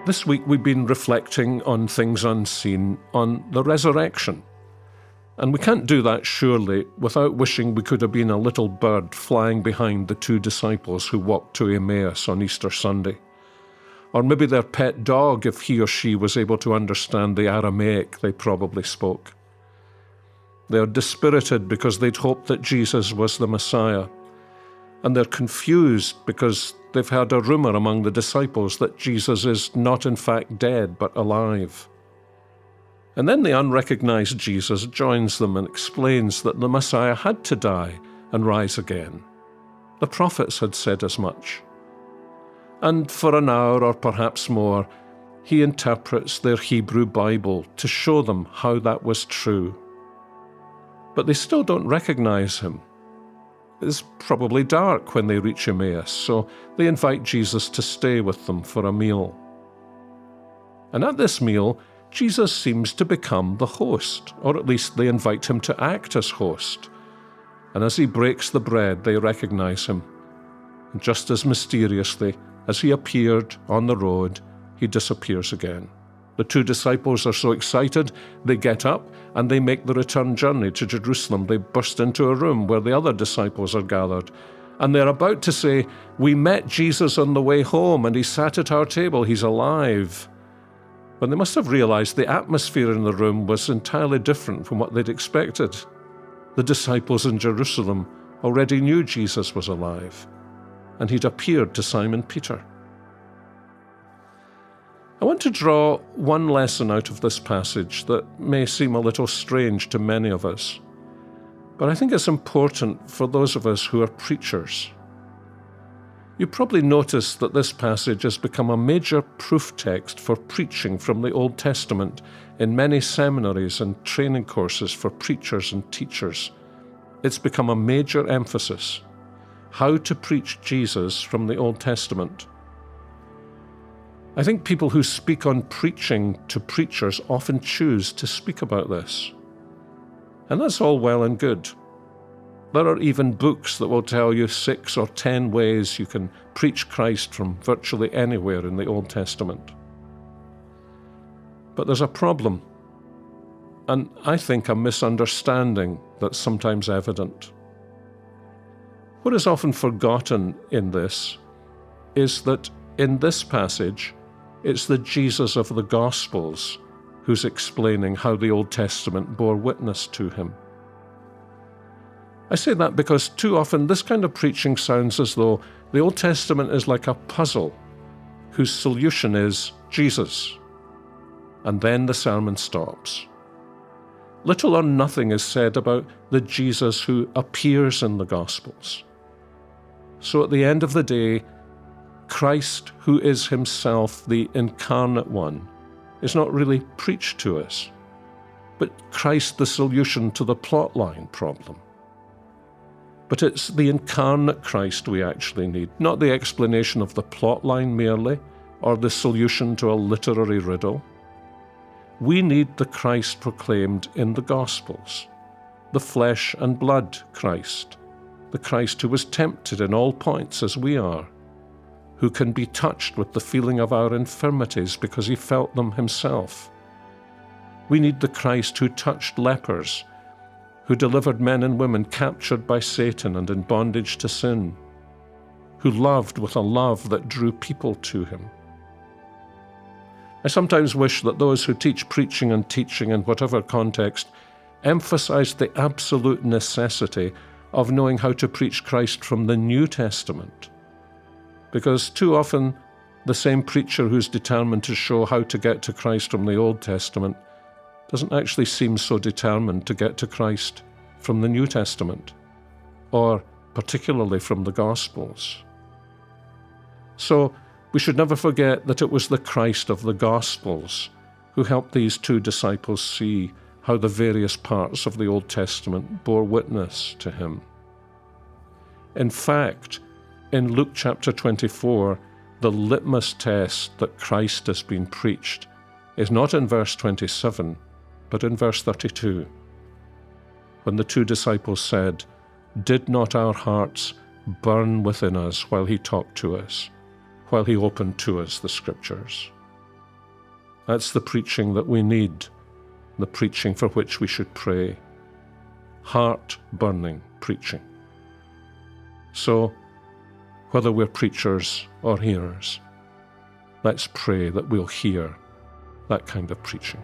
This week we've been reflecting on things unseen, on the resurrection. And we can't do that, surely, without wishing we could have been a little bird flying behind the two disciples who walked to Emmaus on Easter Sunday. Or maybe their pet dog, if he or she was able to understand the Aramaic they probably spoke. They're dispirited because they'd hoped that Jesus was the Messiah. And they're confused because they've heard a rumor among the disciples that Jesus is not in fact dead, but alive. And then the unrecognized Jesus joins them and explains that the Messiah had to die and rise again. The prophets had said as much. And for an hour or perhaps more, he interprets their Hebrew Bible to show them how that was true. But they still don't recognize him. It's probably dark when they reach Emmaus, so they invite Jesus to stay with them for a meal. And at this meal, Jesus seems to become the host, or at least they invite him to act as host. And as he breaks the bread, they recognize him. And just as mysteriously as he appeared on the road, he disappears again. The two disciples are so excited, they get up and they make the return journey to Jerusalem. They burst into a room where the other disciples are gathered. And they're about to say, "We met Jesus on the way home and he sat at our table, he's alive." But they must have realized the atmosphere in the room was entirely different from what they'd expected. The disciples in Jerusalem already knew Jesus was alive, and he'd appeared to Simon Peter. I want to draw one lesson out of this passage that may seem a little strange to many of us, but I think it's important for those of us who are preachers. You probably noticed that this passage has become a major proof text for preaching from the Old Testament in many seminaries and training courses for preachers and teachers. It's become a major emphasis, how to preach Jesus from the Old Testament. I think people who speak on preaching to preachers often choose to speak about this. And that's all well and good. There are even books that will tell you 6 or 10 ways you can preach Christ from virtually anywhere in the Old Testament. But there's a problem, and I think a misunderstanding that's sometimes evident. What is often forgotten in this is that in this passage, it's the Jesus of the Gospels who's explaining how the Old Testament bore witness to him. I say that because too often this kind of preaching sounds as though the Old Testament is like a puzzle whose solution is Jesus. And then the sermon stops. Little or nothing is said about the Jesus who appears in the Gospels. So at the end of the day, Christ, who is himself the incarnate one, is not really preached to us, but Christ the solution to the plotline problem. But it's the incarnate Christ we actually need, not the explanation of the plotline merely, or the solution to a literary riddle. We need the Christ proclaimed in the Gospels, the flesh and blood Christ, the Christ who was tempted in all points as we are, who can be touched with the feeling of our infirmities because he felt them himself. We need the Christ who touched lepers, who delivered men and women captured by Satan and in bondage to sin, who loved with a love that drew people to him. I sometimes wish that those who teach preaching and teaching in whatever context emphasize the absolute necessity of knowing how to preach Christ from the New Testament. Because too often, the same preacher who's determined to show how to get to Christ from the Old Testament doesn't actually seem so determined to get to Christ from the New Testament, or particularly from the Gospels. So, we should never forget that it was the Christ of the Gospels who helped these two disciples see how the various parts of the Old Testament bore witness to him. In fact, in Luke chapter 24, the litmus test that Christ has been preached is not in verse 27, but in verse 32, when the two disciples said, "Did not our hearts burn within us while he talked to us, while he opened to us the Scriptures?" That's the preaching that we need, the preaching for which we should pray. Heart-burning preaching. So, whether we're preachers or hearers, let's pray that we'll hear that kind of preaching.